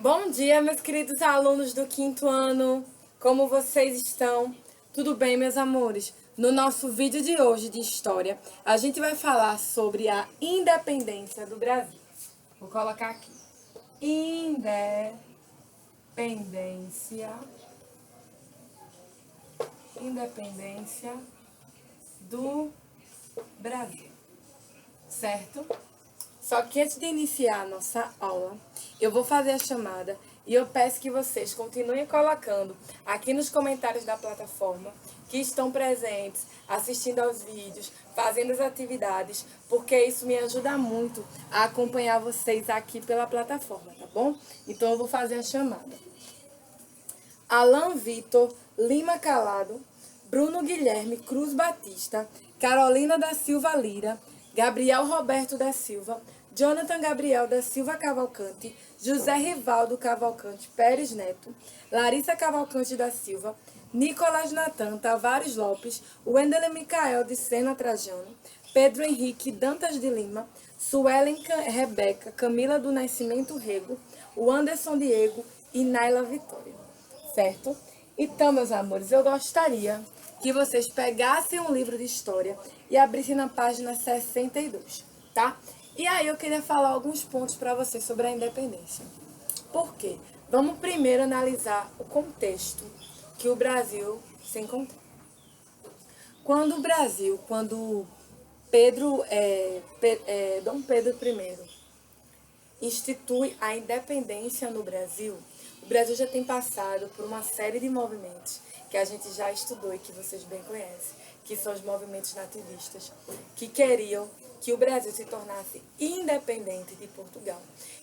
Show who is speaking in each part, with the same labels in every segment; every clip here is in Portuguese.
Speaker 1: Bom dia, meus queridos alunos do quinto ano. Como vocês estão? Tudo bem, meus amores? No nosso vídeo de hoje de história, a gente vai falar sobre a independência do Brasil. Vou colocar aqui. Independência do Brasil. Certo? Só que antes de iniciar a nossa aula, eu vou fazer a chamada e eu peço que vocês continuem colocando aqui nos comentários da plataforma que estão presentes, assistindo aos vídeos, fazendo as atividades, porque isso me ajuda muito a acompanhar vocês aqui pela plataforma, tá bom? Então eu vou fazer a chamada. Alan Vitor Lima Calado, Bruno Guilherme Cruz Batista, Carolina da Silva Lira, Gabriel Roberto da Silva, Jonathan Gabriel da Silva Cavalcante, José Rivaldo Cavalcante Pérez Neto, Larissa Cavalcante da Silva, Nicolas Natan Tavares Lopes, Wendel Micael de Sena Trajano, Pedro Henrique Dantas de Lima, Suelen Rebeca Camila do Nascimento Rego, o Anderson Diego e Naila Vitória. Certo? Então, meus amores, eu gostaria que vocês pegassem um livro de história e abrissem na página 62, tá? E aí eu queria falar alguns pontos para vocês sobre a independência. Por quê? Vamos primeiro analisar o contexto que o Brasil se encontrou. Quando Dom Pedro I institui a independência no Brasil, o Brasil já tem passado por uma série de movimentos que a gente já estudou e que vocês bem conhecem, que são os movimentos nativistas, que queriam que o Brasil se tornasse independente de Portugal.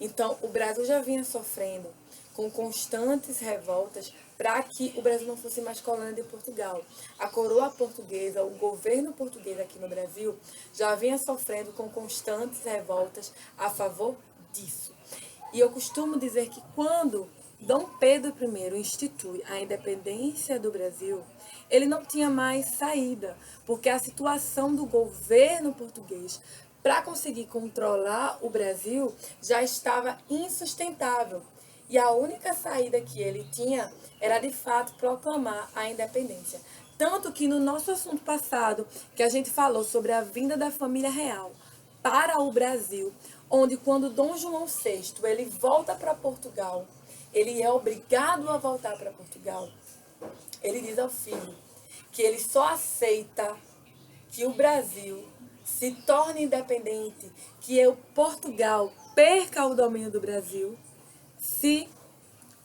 Speaker 1: Então, o Brasil já vinha sofrendo com constantes revoltas para que o Brasil não fosse mais colônia de Portugal. A coroa portuguesa, o governo português aqui no Brasil, já vinha sofrendo com constantes revoltas a favor disso. E eu costumo dizer que quando Dom Pedro I institui a independência do Brasil, ele não tinha mais saída, porque a situação do governo português para conseguir controlar o Brasil já estava insustentável. E a única saída que ele tinha era, de fato, proclamar a independência. Tanto que no nosso assunto passado, que a gente falou sobre a vinda da família real para o Brasil, onde quando Dom João VI ele volta para Portugal, ele é obrigado a voltar para Portugal, ele diz ao filho que ele só aceita que o Brasil se torne independente, que o Portugal perca o domínio do Brasil, se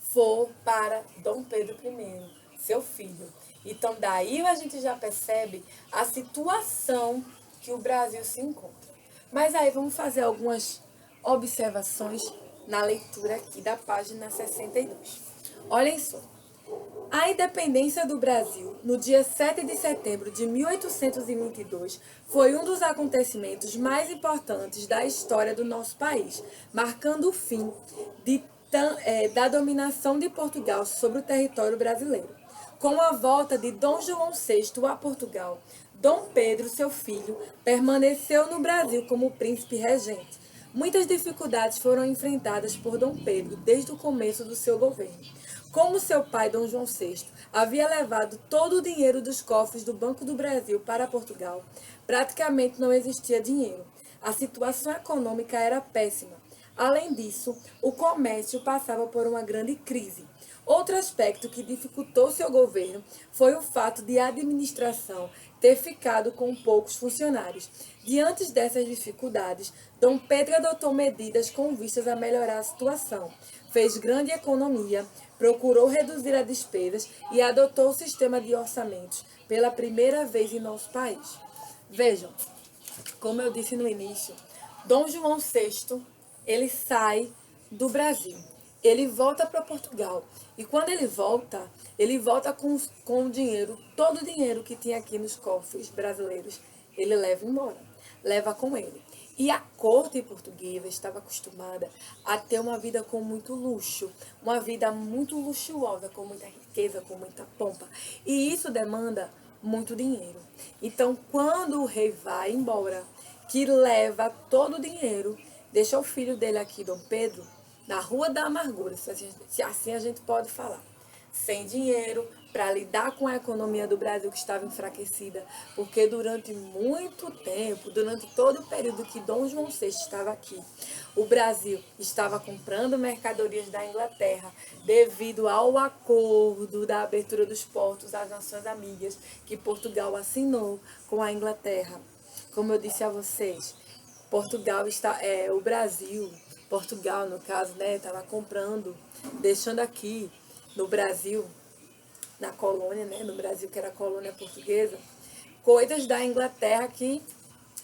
Speaker 1: for para Dom Pedro I, seu filho. Então, daí a gente já percebe a situação que o Brasil se encontra. Mas aí vamos fazer algumas observações na leitura aqui da página 62. Olhem só. A independência do Brasil, no dia 7 de setembro de 1822, foi um dos acontecimentos mais importantes da história do nosso país, marcando o fim da dominação de Portugal sobre o território brasileiro. Com a volta de Dom João VI a Portugal, Dom Pedro, seu filho, permaneceu no Brasil como príncipe regente. Muitas dificuldades foram enfrentadas por Dom Pedro desde o começo do seu governo. Como seu pai, Dom João VI, havia levado todo o dinheiro dos cofres do Banco do Brasil para Portugal, praticamente não existia dinheiro. A situação econômica era péssima. Além disso, o comércio passava por uma grande crise. Outro aspecto que dificultou seu governo foi o fato de a administração ter ficado com poucos funcionários. Diante dessas dificuldades, Dom Pedro adotou medidas com vistas a melhorar a situação. Fez grande economia, procurou reduzir as despesas e adotou o sistema de orçamentos pela primeira vez em nosso país. Vejam, como eu disse no início, Dom João VI, ele sai do Brasil. Ele volta para Portugal. E quando ele volta com o dinheiro, todo o dinheiro que tinha aqui nos cofres brasileiros, ele leva embora, leva com ele. E a corte portuguesa estava acostumada a ter uma vida com muito luxo, uma vida muito luxuosa, com muita riqueza, com muita pompa. E isso demanda muito dinheiro. Então, quando o rei vai embora, que leva todo o dinheiro, deixa o filho dele aqui, Dom Pedro, na Rua da Amargura, se assim a gente pode falar, sem dinheiro para lidar com a economia do Brasil que estava enfraquecida, porque durante muito tempo, durante todo o período que Dom João VI estava aqui, o Brasil estava comprando mercadorias da Inglaterra devido ao acordo da abertura dos portos às Nações Amigas que Portugal assinou com a Inglaterra. Como eu disse a vocês, o Brasil, Portugal no caso, né, estava comprando, deixando aqui no Brasil, na colônia, né, no Brasil que era colônia portuguesa, coisas da Inglaterra que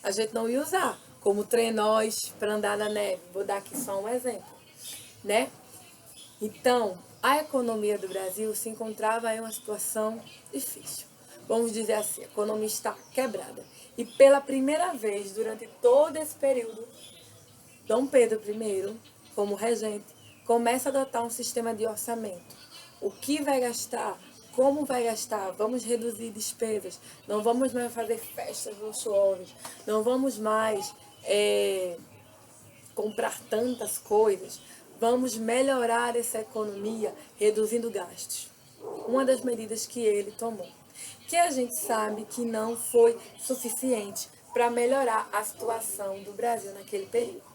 Speaker 1: a gente não ia usar, como trenós para andar na neve. Vou dar aqui só um exemplo, né? Então, a economia do Brasil se encontrava em uma situação difícil. Vamos dizer assim, a economia está quebrada. E pela primeira vez, durante todo esse período, Dom Pedro I, como regente, começa a adotar um sistema de orçamento. O que vai gastar? Como vai gastar? Vamos reduzir despesas. Não vamos mais fazer festas luxuosas. Não vamos mais comprar tantas coisas. Vamos melhorar essa economia reduzindo gastos. Uma das medidas que ele tomou, que a gente sabe que não foi suficiente para melhorar a situação do Brasil naquele período.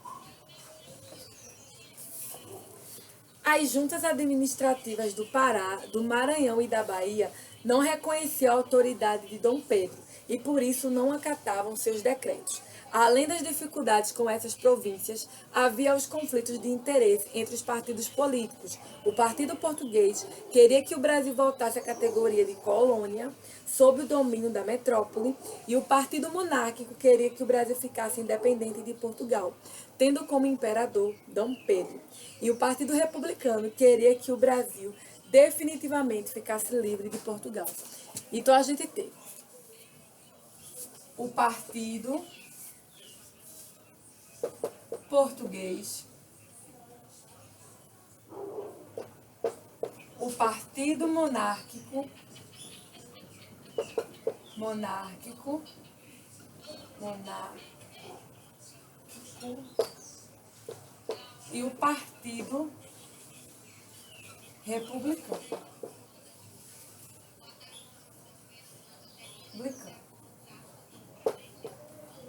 Speaker 1: As juntas administrativas do Pará, do Maranhão e da Bahia não reconheciam a autoridade de Dom Pedro e por isso não acatavam seus decretos. Além das dificuldades com essas províncias, havia os conflitos de interesse entre os partidos políticos. O Partido Português queria que o Brasil voltasse à categoria de colônia, sob o domínio da metrópole, e o Partido Monárquico queria que o Brasil ficasse independente de Portugal, tendo como imperador Dom Pedro. E o Partido Republicano queria que o Brasil definitivamente ficasse livre de Portugal. Então a gente tem o Partido Português, o Partido Monárquico, e o Partido Republicano.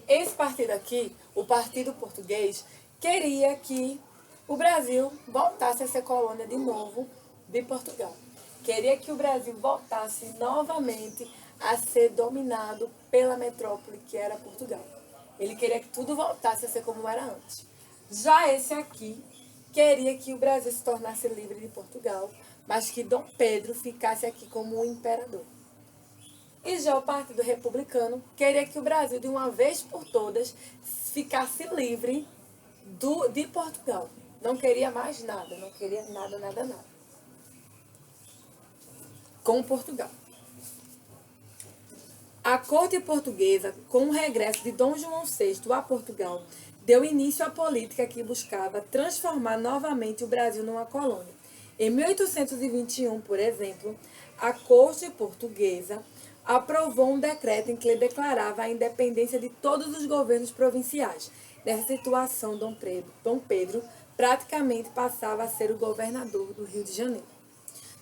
Speaker 1: Esse partido aqui, o Partido Português, queria que o Brasil voltasse a ser colônia de novo de Portugal. Queria que o Brasil voltasse novamente a ser dominado pela metrópole que era Portugal. Ele queria que tudo voltasse a ser como era antes. Já esse aqui queria que o Brasil se tornasse livre de Portugal, mas que Dom Pedro ficasse aqui como o imperador. E já o Partido Republicano queria que o Brasil, de uma vez por todas, ficasse livre de Portugal. Não queria mais nada, não queria nada com Portugal. A corte portuguesa, com o regresso de Dom João VI a Portugal, deu início à política que buscava transformar novamente o Brasil numa colônia. Em 1821, por exemplo, a corte portuguesa aprovou um decreto em que declarava a independência de todos os governos provinciais. Nessa situação, Dom Pedro praticamente passava a ser o governador do Rio de Janeiro.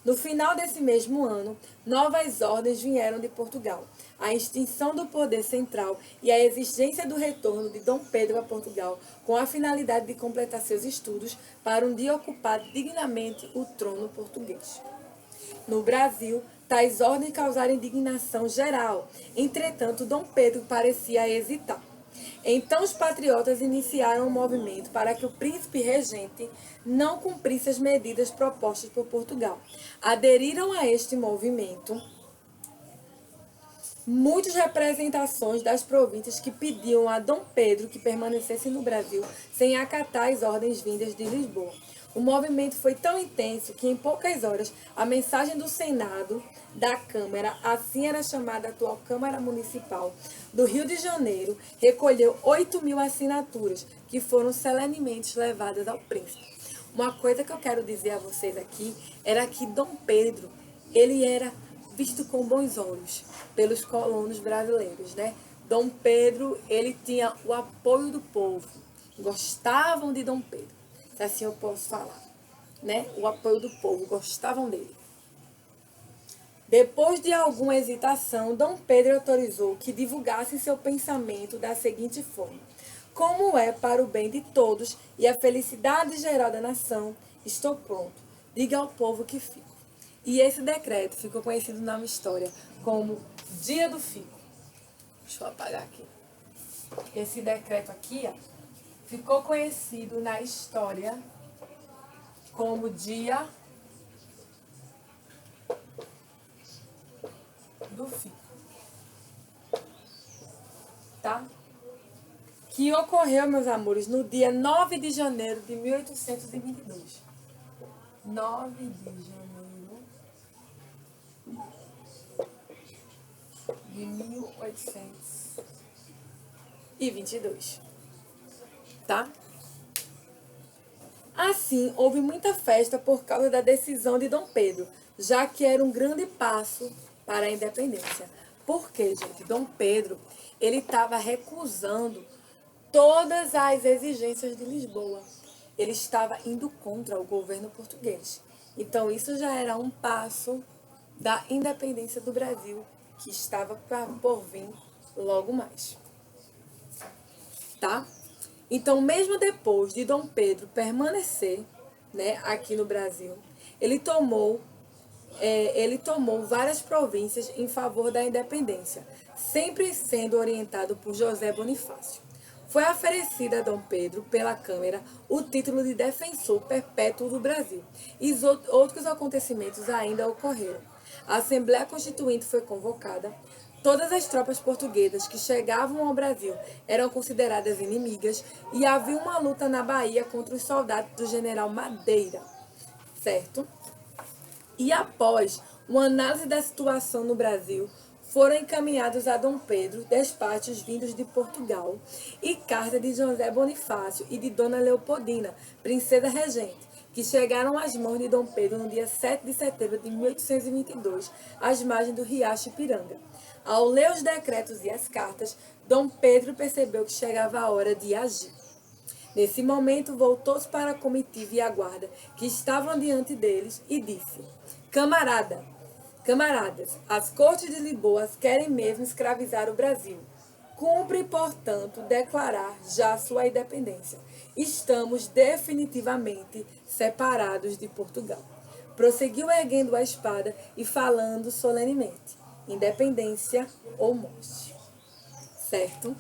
Speaker 1: No final desse mesmo ano, novas ordens vieram de Portugal. A extinção do poder central e a exigência do retorno de Dom Pedro a Portugal com a finalidade de completar seus estudos para um dia ocupar dignamente o trono português. No Brasil, tais ordens causaram indignação geral. Entretanto, Dom Pedro parecia hesitar. Então os patriotas iniciaram um movimento para que o príncipe regente não cumprisse as medidas propostas por Portugal. Aderiram a este movimento muitas representações das províncias que pediam a Dom Pedro que permanecesse no Brasil sem acatar as ordens vindas de Lisboa. O movimento foi tão intenso que em poucas horas a mensagem do Senado da Câmara, assim era chamada a atual Câmara Municipal do Rio de Janeiro, recolheu 8.000 assinaturas que foram solenemente levadas ao príncipe. Uma coisa que eu quero dizer a vocês aqui era que Dom Pedro, ele era visto com bons olhos pelos colonos brasileiros, né? Dom Pedro, ele tinha o apoio do povo, gostavam de Dom Pedro. se assim eu posso falar, né? O apoio do povo, gostavam dele. Depois de alguma hesitação, Dom Pedro autorizou que divulgassem seu pensamento da seguinte forma: como é para o bem de todos e a felicidade geral da nação, estou pronto. Diga ao povo que fico. E esse decreto ficou conhecido na história como Dia do Fico. Deixa eu apagar aqui. Esse decreto aqui, ó, ficou conhecido na história como Dia do Fico. Tá? Que ocorreu, meus amores, no dia 9 de janeiro de 1822. 9 de janeiro de 1822. Tá? Assim, houve muita festa por causa da decisão de Dom Pedro, já que era um grande passo para a independência. Por quê, gente? Dom Pedro, ele estava recusando todas as exigências de Lisboa. Ele estava indo contra o governo português. Então, isso já era um passo da independência do Brasil, que estava por vir logo mais. Tá? Então, mesmo depois de Dom Pedro permanecer, né, aqui no Brasil, ele tomou várias províncias em favor da independência, sempre sendo orientado por José Bonifácio. Foi oferecido a Dom Pedro, pela Câmara, o título de defensor perpétuo do Brasil. E outros acontecimentos ainda ocorreram. A Assembleia Constituinte foi convocada. Todas as tropas portuguesas que chegavam ao Brasil eram consideradas inimigas e havia uma luta na Bahia contra os soldados do general Madeira, certo? E após uma análise da situação no Brasil, foram encaminhados a Dom Pedro despachos vindos de Portugal e carta de José Bonifácio e de Dona Leopoldina, princesa regente, que chegaram às mãos de Dom Pedro no dia 7 de setembro de 1822, às margens do riacho Ipiranga. Ao ler os decretos e as cartas, Dom Pedro percebeu que chegava a hora de agir. Nesse momento, voltou-se para a comitiva e a guarda que estavam diante deles e disse: Camaradas, as cortes de Lisboa querem mesmo escravizar o Brasil. Cumpre, portanto, declarar já sua independência. Estamos definitivamente separados de Portugal. Prosseguiu erguendo a espada e falando solenemente: independência ou morte. Certo?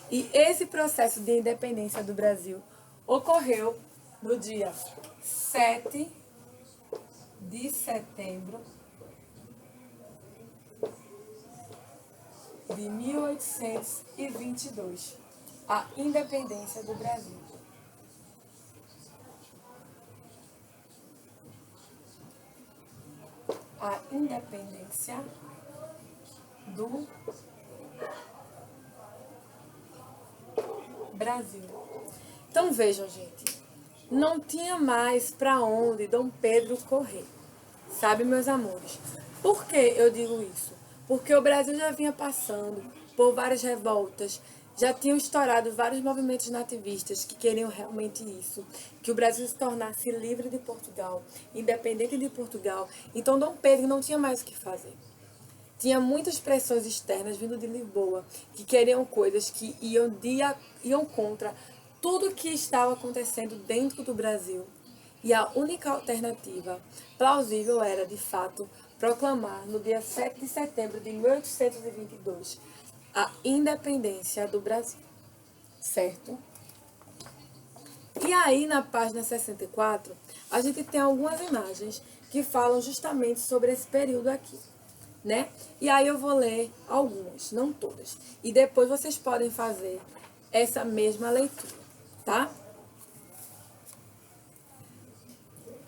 Speaker 1: E esse processo de independência do Brasil ocorreu no dia 7 de setembro de 1822, a independência do Brasil. A independência do Brasil. Então vejam, gente, não tinha mais para onde Dom Pedro correr, sabe, meus amores? Por que eu digo isso? Porque o Brasil já vinha passando por várias revoltas, já tinham estourado vários movimentos nativistas que queriam realmente isso, que o Brasil se tornasse livre de Portugal, independente de Portugal. Então Dom Pedro não tinha mais o que fazer. Tinha muitas pressões externas vindo de Lisboa, que queriam coisas que iam contra tudo que estava acontecendo dentro do Brasil. E a única alternativa plausível era, de fato, proclamar no dia 7 de setembro de 1822 a independência do Brasil. Certo? E aí, na página 64, a gente tem algumas imagens que falam justamente sobre esse período aqui, né? E aí eu vou ler algumas, não todas. E depois vocês podem fazer essa mesma leitura, tá?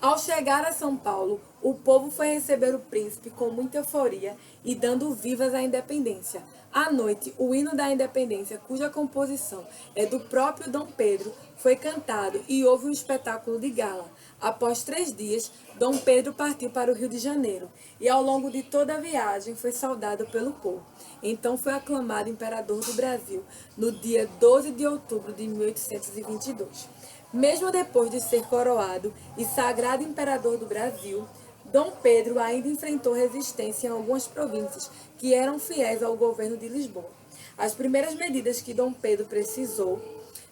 Speaker 1: Ao chegar a São Paulo, o povo foi receber o príncipe com muita euforia e dando vivas à independência. À noite, o hino da independência, cuja composição é do próprio Dom Pedro, foi cantado e houve um espetáculo de gala. Após 3 dias, Dom Pedro partiu para o Rio de Janeiro e ao longo de toda a viagem foi saudado pelo povo. Então foi aclamado imperador do Brasil no dia 12 de outubro de 1822. Mesmo depois de ser coroado e sagrado imperador do Brasil, Dom Pedro ainda enfrentou resistência em algumas províncias que eram fiéis ao governo de Lisboa. As primeiras medidas que Dom Pedro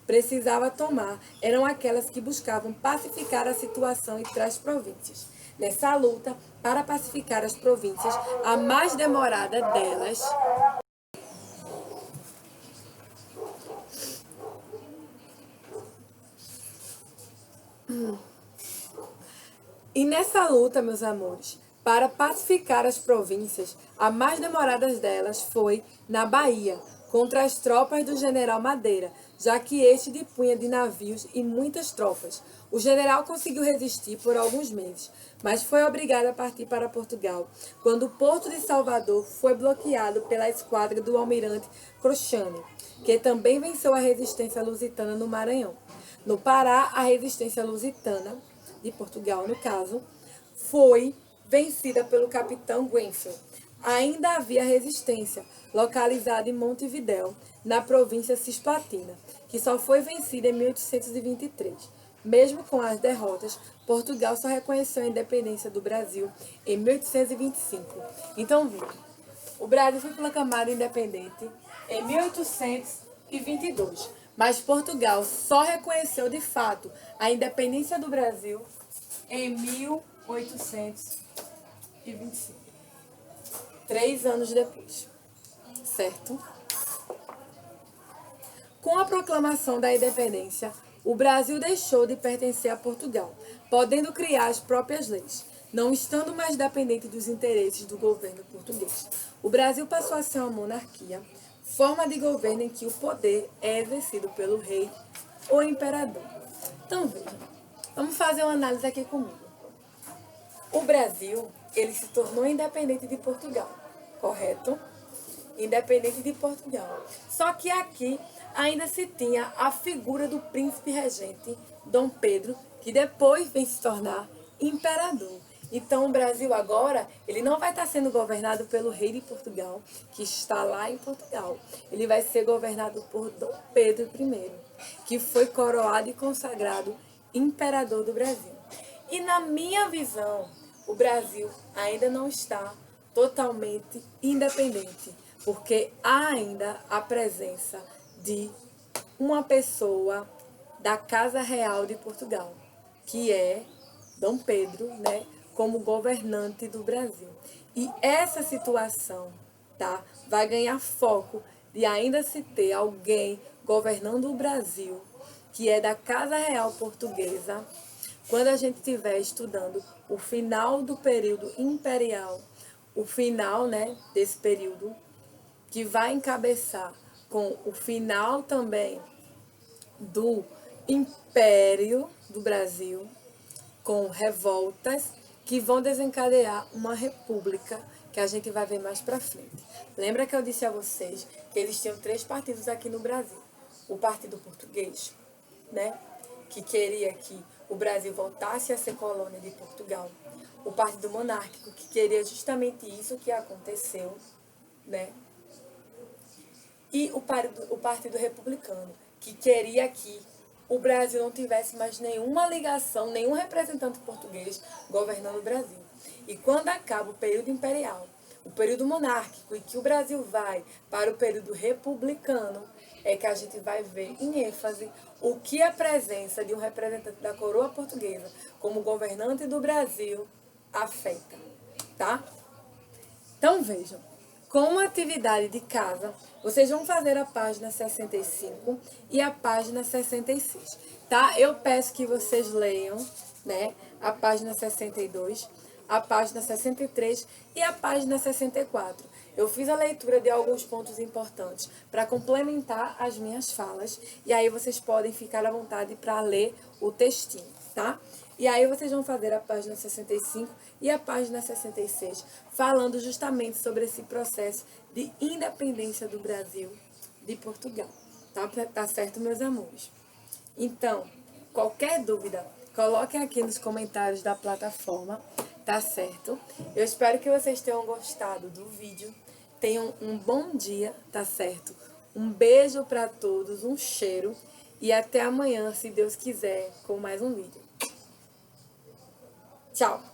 Speaker 1: precisava tomar eram aquelas que buscavam pacificar a situação entre as províncias. Nessa luta para pacificar as províncias, a mais demorada delas E nessa luta, meus amores, para pacificar as províncias, a mais demorada delas foi na Bahia, contra as tropas do general Madeira, já que este dispunha de navios e muitas tropas. O general conseguiu resistir por alguns meses, mas foi obrigado a partir para Portugal, quando o porto de Salvador foi bloqueado pela esquadra do almirante Crochane, que também venceu a resistência lusitana no Maranhão. No Pará, a resistência lusitana de Portugal, no caso, foi vencida pelo capitão Grenfell. Ainda havia resistência, localizada em Montevidéu, na província Cisplatina, que só foi vencida em 1823. Mesmo com as derrotas, Portugal só reconheceu a independência do Brasil em 1825. Então, veja, o Brasil foi proclamado independente em 1822, mas Portugal só reconheceu de fato a independência do Brasil em 1825. 3 anos depois, certo? Com a proclamação da independência, o Brasil deixou de pertencer a Portugal, podendo criar as próprias leis, não estando mais dependente dos interesses do governo português. O Brasil passou a ser uma monarquia, forma de governo em que o poder é exercido pelo rei ou imperador. Então, vejam, vamos fazer uma análise aqui comigo. O Brasil, ele se tornou independente de Portugal, correto? Independente de Portugal. Só que aqui ainda se tinha a figura do príncipe regente, Dom Pedro, que depois vem se tornar imperador. Então o Brasil agora, ele não vai estar sendo governado pelo rei de Portugal, que está lá em Portugal. Ele vai ser governado por Dom Pedro I, que foi coroado e consagrado imperador do Brasil. E na minha visão, o Brasil ainda não está totalmente independente, porque há ainda a presença de uma pessoa da Casa Real de Portugal, que é Dom Pedro, né, como governante do Brasil. E essa situação, tá, vai ganhar foco de ainda se ter alguém governando o Brasil, que é da Casa Real Portuguesa, quando a gente estiver estudando o final do período imperial, o final, né, desse período, que vai encabeçar com o final também do Império do Brasil, com revoltas que vão desencadear uma república que a gente vai ver mais para frente. Lembra que eu disse a vocês que existiam 3 partidos aqui no Brasil? O Partido Português, né, que queria que o Brasil voltasse a ser colônia de Portugal. O Partido Monárquico, que queria justamente isso que aconteceu, né? E o Partido Republicano, que queria que o Brasil não tivesse mais nenhuma ligação, nenhum representante português governando o Brasil. E quando acaba o período imperial, o período monárquico, e que o Brasil vai para o período republicano, é que a gente vai ver em ênfase o que a presença de um representante da coroa portuguesa como governante do Brasil afeta, tá? Então vejam, como atividade de casa, vocês vão fazer a página 65 e a página 66, tá? Eu peço que vocês leiam, né, a página 62, a página 63 e a página 64. Eu fiz a leitura de alguns pontos importantes para complementar as minhas falas, e aí vocês podem ficar à vontade para ler o textinho, tá? E aí vocês vão fazer a página 65 e a página 66, falando justamente sobre esse processo de independência do Brasil de Portugal. Tá certo, meus amores? Então, qualquer dúvida, coloquem aqui nos comentários da plataforma, tá certo? Eu espero que vocês tenham gostado do vídeo. Tenham um bom dia, tá certo? Um beijo para todos, um cheiro. E até amanhã, se Deus quiser, com mais um vídeo. Tchau!